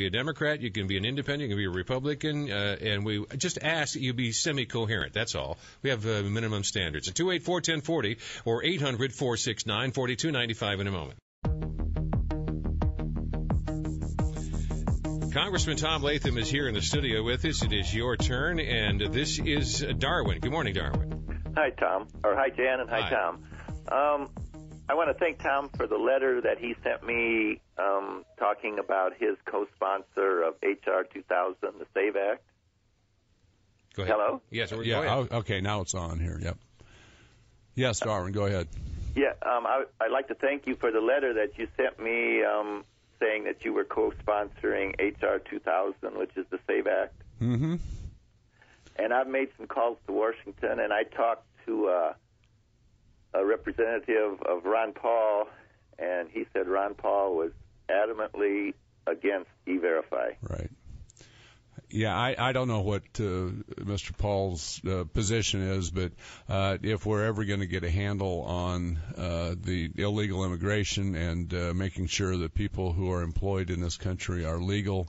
be a Democrat, you can be an independent, you can be a Republican, and we just ask that you be semi-coherent. That's all. We have minimum standards. At 284-1040 or 800-469-4295 in a moment. Congressman Tom Latham is here in the studio with us. It is your turn, and this is Darwin. Good morning, Darwin. Hi, Tom. Or hi, Jan, and hi, Tom. I want to thank Tom for the letter that he sent me talking about his co-sponsor of H.R. 2000, the SAVE Act. Go ahead. Hello? Yes, go yeah. ahead. Okay, now it's on here. Yep. Yes, Darwin, go ahead. Yeah, I'd like to thank you for the letter that you sent me saying that you were co-sponsoring H.R. 2000, which is the SAVE Act. Mm-hmm. And I've made some calls to Washington, and I talked to a representative of Ron Paul, and he said Ron Paul was adamantly against E-Verify. Right. Yeah, I don't know what Mr. Paul's position is, but if we're ever going to get a handle on the illegal immigration and making sure that people who are employed in this country are legal,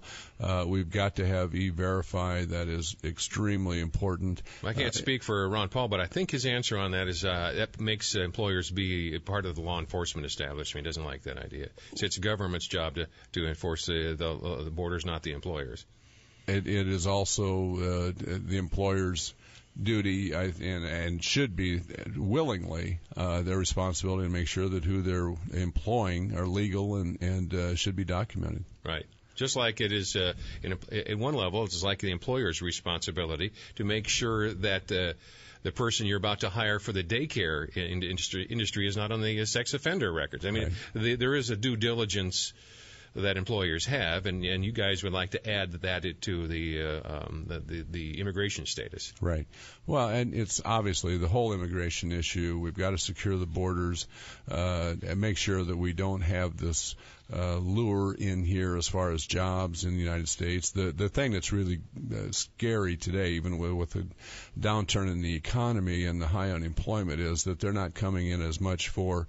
we've got to have E-Verify. That is extremely important. I can't speak for Ron Paul, but I think his answer on that is that makes employers be part of the law enforcement establishment. He doesn't like that idea. So it's the government's job to enforce the borders, not the employers. It is also the employer's duty and should be willingly their responsibility to make sure that who they're employing are legal and should be documented. Right. Just like it is at one level, it's like the employer's responsibility to make sure that the person you're about to hire for the daycare industry is not on the sex offender records. I mean, right. There is a due diligence that employers have, and you guys would like to add that to the immigration status. Right. Well, and it's obviously the whole immigration issue. We've got to secure the borders and make sure that we don't have this lure in here as far as jobs in the United States. The thing that's really scary today, even with the downturn in the economy and the high unemployment, is that they're not coming in as much for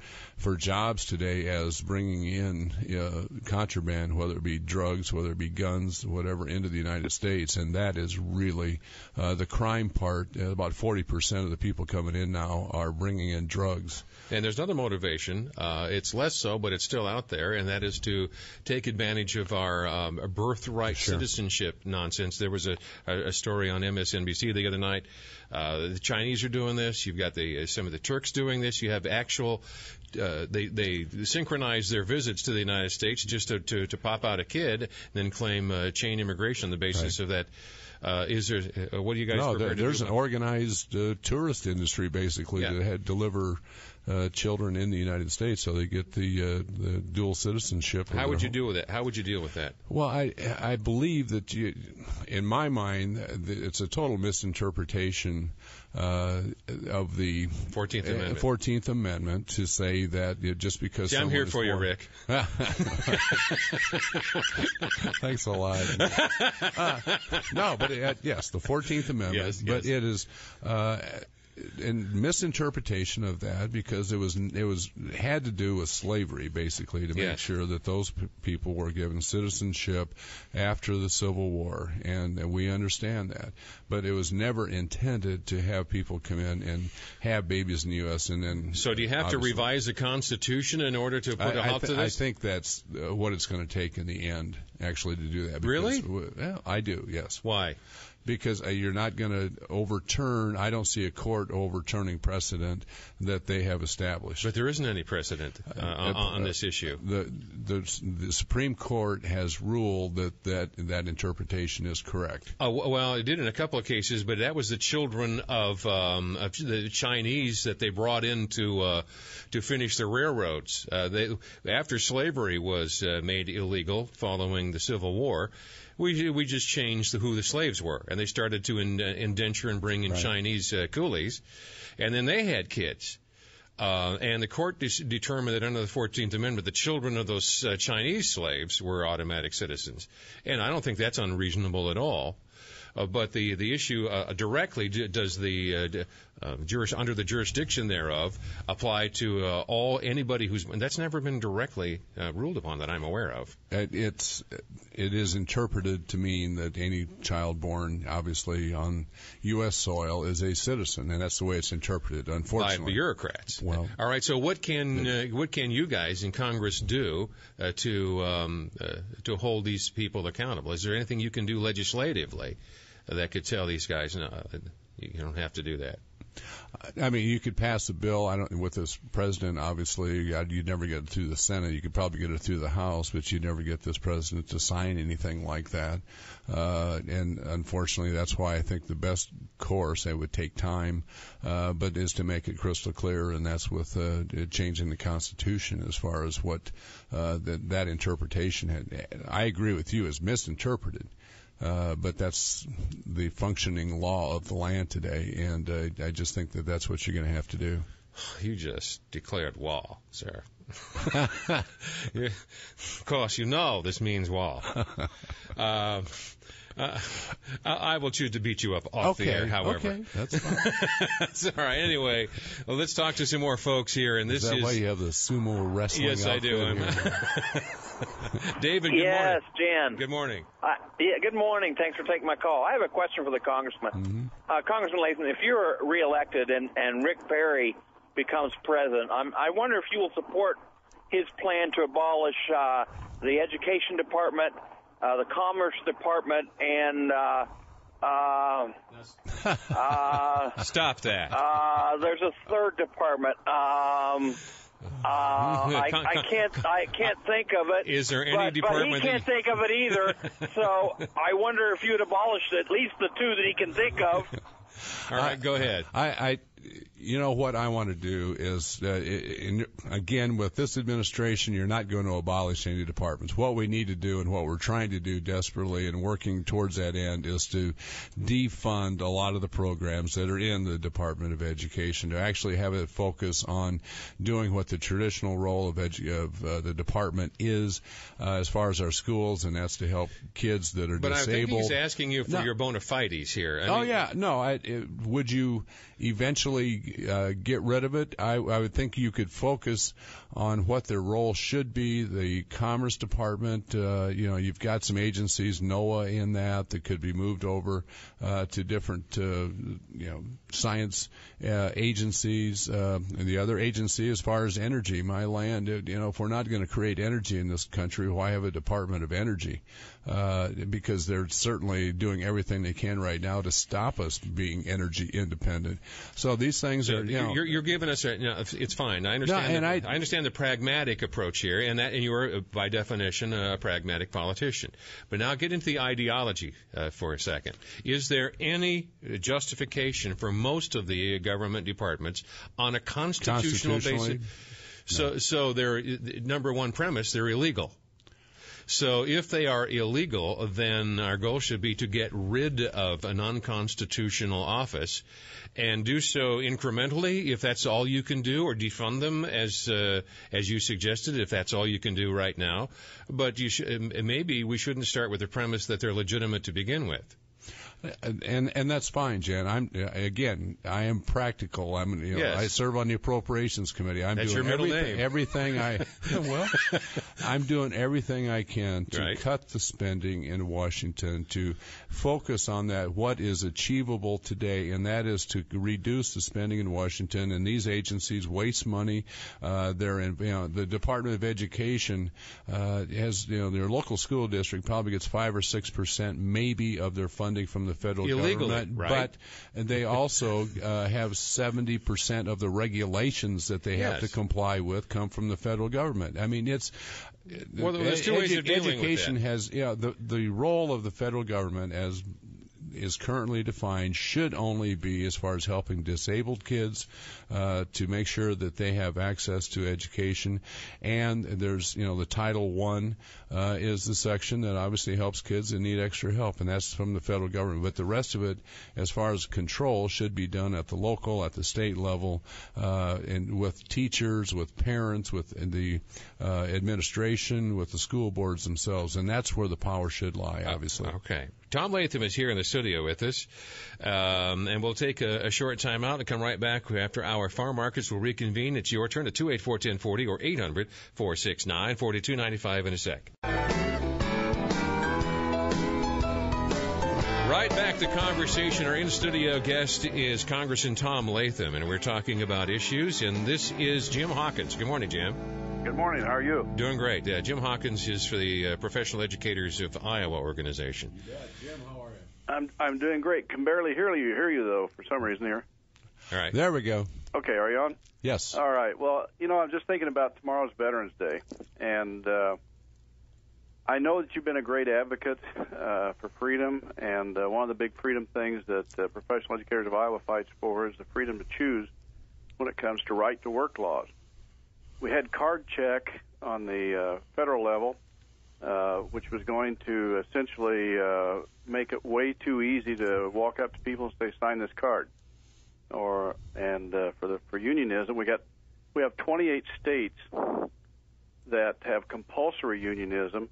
jobs today as bringing in contraband, whether it be drugs, whether it be guns, whatever, into the United States. And that is really the crime part. About 40% of the people coming in now are bringing in drugs. And there's another motivation. It's less so, but it's still out there, and that is to take advantage of our birthright citizenship nonsense. There was a story on MSNBC the other night. The Chinese are doing this. You've got some of the Turks doing this. You have actual they synchronize their visits to the United States just to pop out a kid, and then claim chain immigration on the basis of that. Is there? What do you guys? No, there's an organized tourist industry basically that deliver children in the United States, so they get the dual citizenship. How would you deal with it? How would you deal with that? Well, I believe that in my mind, it's a total misinterpretation of the 14th Amendment to say that just because I'm here for you, Rick. Thanks a lot. No, but yes, the 14th Amendment. Yes, but it is and misinterpretation of that because it had to do with slavery basically to make sure that those people were given citizenship after the Civil War, and we understand that, but it was never intended to have people come in and have babies in the U.S. and then. So do you have to revise the Constitution in order to put a halt to this? I think that's what it's going to take in the end, actually, to do that. Because, really? Well, I do. Yes. Why? Because you're not going to overturn. I don't see a court overturning precedent that they have established. But there isn't any precedent on this issue. The Supreme Court has ruled that interpretation is correct. Well, it did in a couple of cases, but that was the children of the Chinese that they brought in to finish the railroads. After slavery was made illegal following the Civil War, we just changed who the slaves were, and they started to indenture and bring in Chinese coolies, and then they had kids. And the court determined that under the 14th Amendment, the children of those Chinese slaves were automatic citizens. And I don't think that's unreasonable at all. But the issue directly does the under the jurisdiction thereof apply to anybody who's, and that's never been directly ruled upon that I'm aware of. It is interpreted to mean that any child born, obviously, on U.S. soil is a citizen, and that's the way it's interpreted, unfortunately. By bureaucrats. Well, all right. So what can you guys in Congress do to hold these people accountable? Is there anything you can do legislatively that could tell these guys, no, you don't have to do that? I mean, you could pass a bill. With this president, obviously, you'd never get it through the Senate. You could probably get it through the House, but you'd never get this president to sign anything like that. And unfortunately, that's why I think the best course, it would take time, but is to make it crystal clear, and that's with changing the Constitution as far as what that interpretation had. I agree with you, is misinterpreted. But that's the functioning law of the land today, and I just think that that's what you're going to have to do. You just declared war, sir. Of course, this means war. I will choose to beat you up off the air, however. Okay, that's fine. That's all right. Anyway, let's talk to some more folks here. And this is that why you have the sumo wrestling? Yes, I do. David, good morning. Yes, Jan. Good morning. Good morning. Thanks for taking my call. I have a question for the congressman. Mm-hmm. Congressman Latham, if you're reelected and Rick Perry becomes president, I wonder if you will support his plan to abolish the Education Department, the Commerce Department, and stop that. There's a third department. I can't think of it. Is there any department? But he can't think of it either. So I wonder if you would abolish at least the two that he can think of. All right, go ahead. You know what I want to do is, again, with this administration, you're not going to abolish any departments. What we need to do and what we're trying to do desperately and working towards that end is to defund a lot of the programs that are in the Department of Education, to actually have it focus on doing what the traditional role of the department is as far as our schools, and that's to help kids that are disabled. But I think he's asking you for your bona fides here. Would you eventually get rid of it? I would think you could focus on what their role should be. The Commerce Department, you've got some agencies, NOAA in that could be moved over to different, science agencies. And the other agency, as far as energy, my land, if we're not going to create energy in this country, why have a Department of Energy? Because they're certainly doing everything they can right now to stop us being energy independent. So these things are, you're giving us it's fine. I understand. I understand the pragmatic approach here, and you're by definition a pragmatic politician. But now get into the ideology for a second. Is there any justification for most of the government departments on a constitutional basis? No. So they're, number one premise, they're illegal. So if they are illegal, then our goal should be to get rid of an unconstitutional office and do so incrementally, if that's all you can do, or defund them as you suggested, if that's all you can do right now. But maybe we shouldn't start with the premise that they're legitimate to begin with. And that's fine, Jan. I am practical. Yes. I serve on the Appropriations Committee. That's your middle name. I'm doing everything I can to right. cut the spending in Washington, to focus on that, what is achievable today, and that is to reduce the spending in Washington. And these agencies waste money. The Department of Education has, their local school district probably gets 5 or 6% maybe of their funding from the federal government, right? But they also have 70% of the regulations that they have to comply with come from the federal government. I mean, there's two ways of dealing education with that. The role of the federal government as is currently defined should only be as far as helping disabled kids to make sure that they have access to education. And there's, the Title I is the section that obviously helps kids that need extra help, and that's from the federal government. But the rest of it, as far as control, should be done at the local, at the state level, and with teachers, with parents, with the administration, with the school boards themselves. And that's where the power should lie, obviously. Okay. Tom Latham is here in the studio with us, and we'll take a short time out and come right back after our farm markets will reconvene. It's your turn at 284-1040 or 800-469-4295 in a sec. Right back to conversation. Our in-studio guest is Congressman Tom Latham, and we're talking about issues, and this is Jim Hawkins. Good morning, Jim. Good morning. How are you? Doing great. Jim Hawkins is for the Professional Educators of Iowa organization. You bet. Jim, how are you? I'm doing great. Can barely hear you though, for some reason here. All right. There we go. Okay, are you on? Yes. All right. Well, I'm just thinking about tomorrow's Veterans Day, and I know that you've been a great advocate for freedom, and one of the big freedom things that Professional Educators of Iowa fights for is the freedom to choose when it comes to right-to-work laws. We had card check on the federal level, which was going to essentially make it way too easy to walk up to people and say, "Sign this card." For unionism, we have 28 states that have compulsory unionism.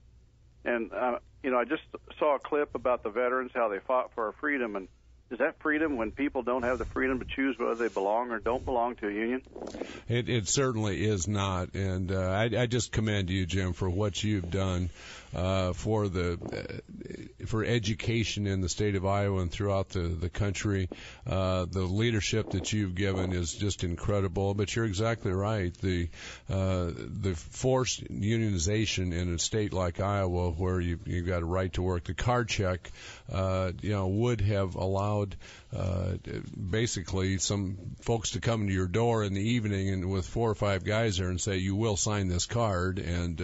And, I just saw a clip about the veterans, how they fought for our freedom. And is that freedom when people don't have the freedom to choose whether they belong or don't belong to a union? It certainly is not. And I just commend you, Jim, for what you've done for education in the state of Iowa and throughout the country. The leadership that you've given is just incredible. But you're exactly right. The forced unionization in a state like Iowa, where you've got a right to work, the card check, would have allowed basically some folks to come to your door in the evening and with 4 or 5 guys there and say, "You will sign this card." And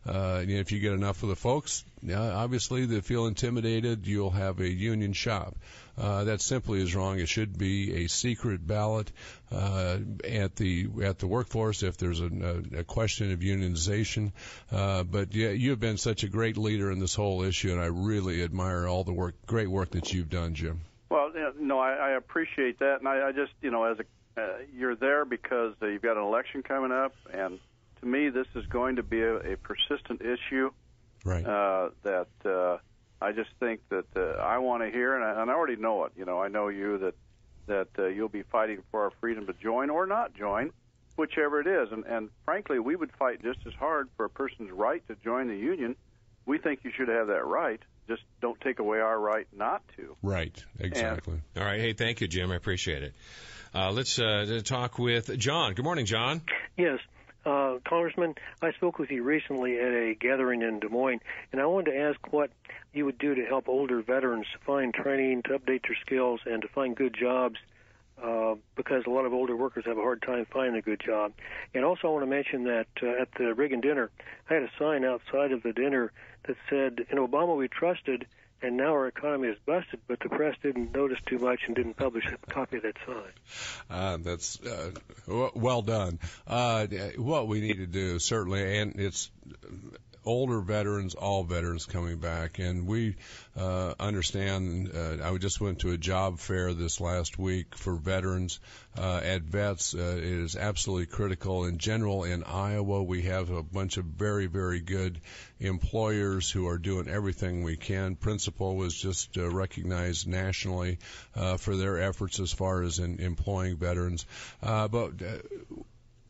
if you get enough of the folks, obviously they feel intimidated, you'll have a union shop. That simply is wrong. It should be a secret ballot at the workforce if there's a question of unionization. But yeah, you've been such a great leader in this whole issue, and I really admire all the great work that you've done, Jim. Well, I appreciate that, and I just, you're there because you've got an election coming up, and to me, this is going to be a persistent issue. Right. That I just think that I want to hear, and I already know it. I know you that you'll be fighting for our freedom to join or not join, whichever it is. And frankly, we would fight just as hard for a person's right to join the union. We think you should have that right. Just don't take away our right not to. Right. Exactly. All right. Hey, thank you, Jim. I appreciate it. Let's talk with John. Good morning, John. Yes. Congressman, I spoke with you recently at a gathering in Des Moines, and I wanted to ask what you would do to help older veterans find training, to update their skills, and to find good jobs, because a lot of older workers have a hard time finding a good job. And also I want to mention that at the Reagan dinner, I had a sign outside of the dinner that said, "In Obama we trusted, and now our economy is busted," but the press didn't notice too much and didn't publish a copy of that sign. That's well done. What we need to do, certainly, and it's older veterans, all veterans coming back, and we understand. I just went to a job fair this last week for veterans at Vets. It is absolutely critical. In general, in Iowa, we have a bunch of very, very good employers who are doing everything we can. Principal was just recognized nationally for their efforts as far as in employing veterans. But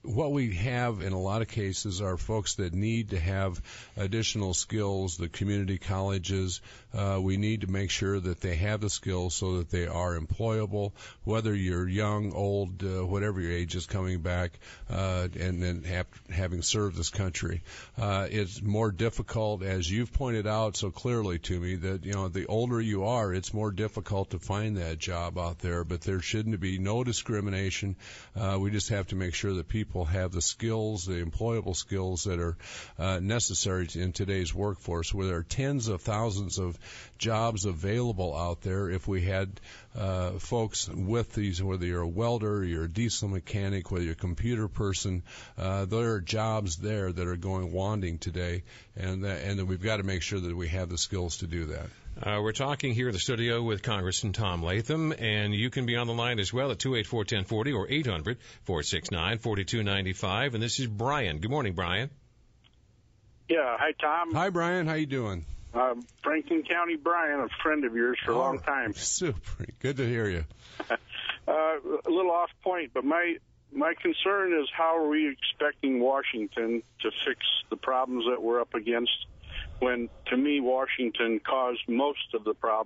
what we have in a lot of cases are folks that need to have additional skills. The community colleges, we need to make sure that they have the skills so that they are employable, whether you're young, old, whatever your age is coming back, and then having served this country. It's more difficult, as you've pointed out so clearly to me, that, the older you are, it's more difficult to find that job out there, but there shouldn't be no discrimination. We just have to make sure that people have the skills, the employable skills that are necessary in today's workforce, where there are tens of thousands of jobs available out there. If we had folks with these, whether you're a welder, you're a diesel mechanic, whether you're a computer person, there are jobs there that are going wanting today, and then we've got to make sure that we have the skills to do that. We're talking here in the studio with Congressman Tom Latham, and you can be on the line as well at 284-1040 or 800-469-4295. And this is Brian. Good morning, Brian. Yeah. Hi, Tom. Hi, Brian. How you doing? Franklin County Brian, a friend of yours for a long time. Super. Good to hear you. A little off point, but my concern is how are we expecting Washington to fix the problems that we're up against when, to me, Washington caused most of the problems.